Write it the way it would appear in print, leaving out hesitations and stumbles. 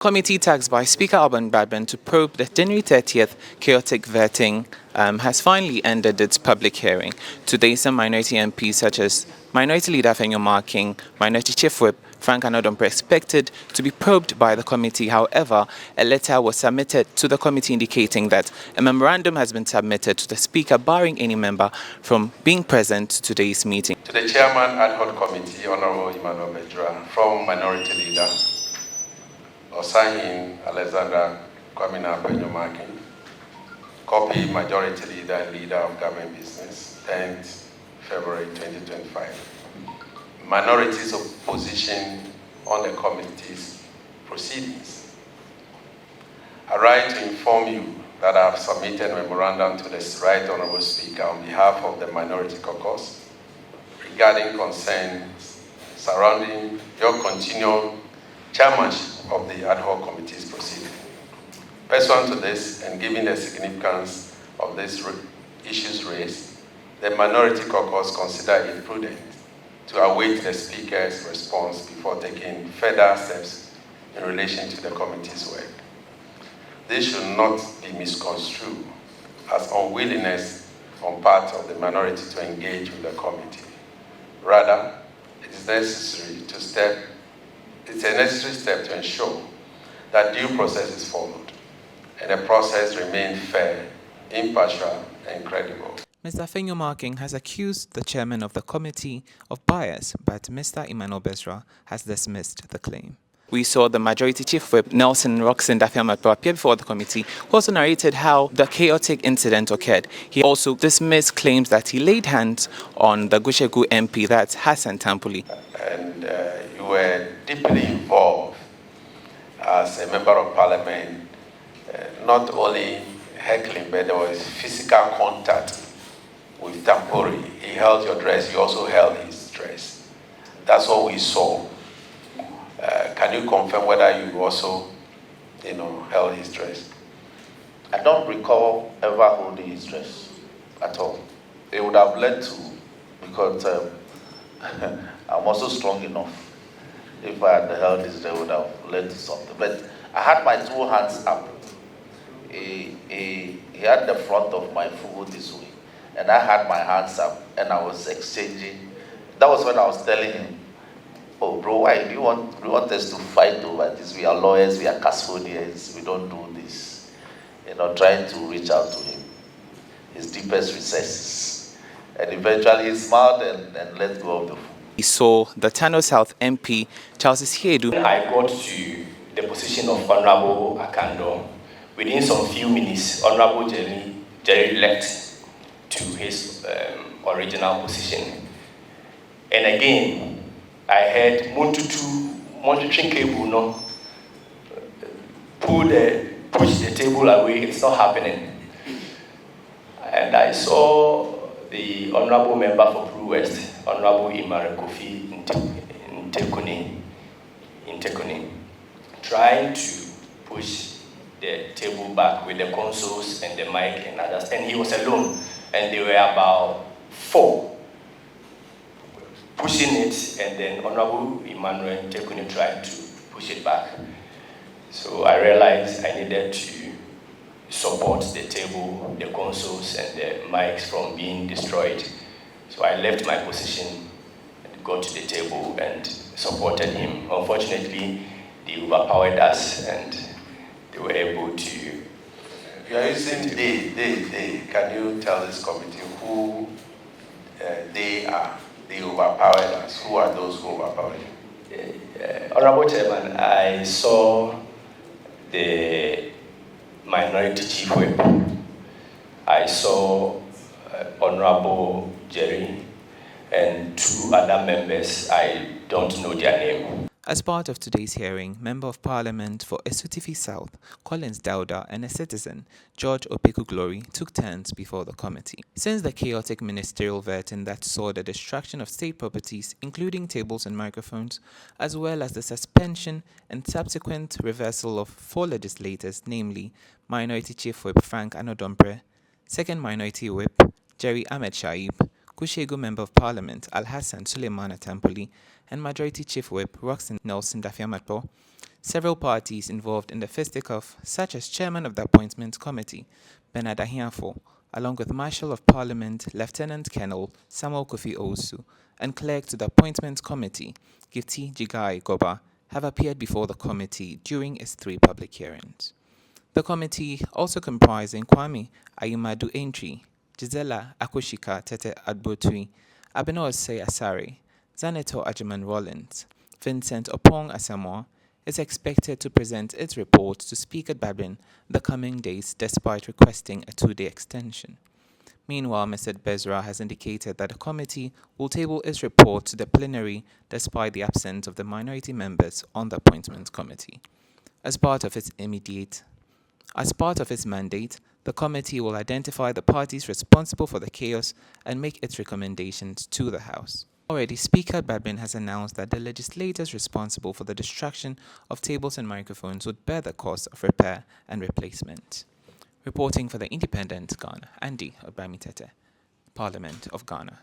Committee tasked by Speaker Alban Bradburn to probe the January 30th chaotic vetting has finally ended its public hearing. Today, some minority MPs, such as Minority Leader Fenyo Marking, Minority Chief Whip Frank Anodompe, expected to be probed by the committee. However, a letter was submitted to the committee indicating that a memorandum has been submitted to the Speaker barring any member from being present to today's meeting. To the Chairman Ad Hoc Committee, Honorable Emmanuel Bedra, from Minority Leader Osahin Alexander Kwamina Benyomakin, copy Majority Leader and Leader of Government Business, 10th February 2025. Minorities opposition on the committee's proceedings. I write to inform you that I have submitted a memorandum to the Right Honorable Speaker on behalf of the Minority Caucus regarding concerns surrounding your continual chairmanship of the ad hoc committee's proceeding. Pursuant to this, and given the significance of these issues raised, the Minority Caucus considered it prudent to await the Speaker's response before taking further steps in relation to the committee's work. This should not be misconstrued as unwillingness on part of the minority to engage with the committee. Rather, it's a necessary step to ensure that due process is followed and the process remains fair, impartial, and credible. Mr. Fenyo Marking has accused the chairman of the committee of bias, but Mr. Emmanuel Bedra has dismissed the claim. We saw the Majority Chief Whip, Nelson Roxon Dafiamatpo, appear before the committee, who also narrated how the chaotic incident occurred. He also dismissed claims that he laid hands on the Gushegu MP, that's Hassan Tampuli. And you were deeply involved as a member of parliament, not only heckling, but there was physical contact with Tampuri. He held your dress, you also held his dress. That's what we saw. Can you confirm whether you also, held his dress? I don't recall ever holding his dress at all. It would have led to, because I'm also strong enough. If I had held his dress, it would have led to something. But I had my two hands up. He had the front of my foot this way, and I had my hands up, and I was exchanging. That was when I was telling him, "Oh, bro, why do you want us to fight over this? We are lawyers, we are custodians, we don't do this." Trying to reach out to him, his deepest recesses. And eventually he smiled and let go of the food. We saw the Tano South MP, Charles Hiedu. I got to the position of Honorable Akando. Within some few minutes, Honorable Jerry left to his original position. And again, I heard monitoring cable push the table away. It's not happening. And I saw the honorable member for Blue West, Honorable Imare Kofi Ntekuni, trying to push the table back with the consoles and the mic and others. And he was alone, and they were about 4 pushing it, and then Honorable Emmanuel Ntekuni tried to push it back. So I realized I needed to support the table, the consoles, and the mics from being destroyed. So I left my position and got to the table and supported him. Unfortunately, they overpowered us and they were able to... You are using they. Can you tell this committee who they are? They overpowered us. Who are those who overpowered you? Honorable Chairman, I saw the Minority Chief Whip. I saw Honorable Jerry and 2 other members. I don't know their name. As part of today's hearing, Member of Parliament for Esutifi South, Collins Dauda, and a citizen, George Opeku Glory, took turns before the committee. Since the chaotic ministerial vetting that saw the destruction of state properties, including tables and microphones, as well as the suspension and subsequent reversal of 4 legislators, namely Minority Chief Whip Frank Anodompe, Second Minority Whip Jerry Ahmed Shaib, Kushegu Member of Parliament Al Hassan Suleiman Tampoli, and Majority Chief Whip Roxon Nelson Dafiamatpo, Several parties involved in the fisticuff, such as Chairman of the Appointments Committee, Bernard Ahiafo, along with Marshal of Parliament Lieutenant Colonel Samuel Kofi Osu, and Clerk to the Appointments Committee, Gifty Jigai Goba, have appeared before the committee during its 3 public hearings. The committee, also comprising Kwame Ayumadu Entry, Gisela Akoshika Tete Adbotui, Abeno Osei Asare, Zaneto Ajiman Rollins, Vincent Opong Asamoah, is expected to present its report to Speaker Babin the coming days despite requesting a 2-day extension. Meanwhile, Mr. Bezra has indicated that the committee will table its report to the plenary despite the absence of the minority members on the appointment committee. As part of its mandate, the committee will identify the parties responsible for the chaos and make its recommendations to the House. Already, Speaker Babin has announced that the legislators responsible for the destruction of tables and microphones would bear the cost of repair and replacement. Reporting for the Independent Ghana, Andy Obamitete, Parliament of Ghana.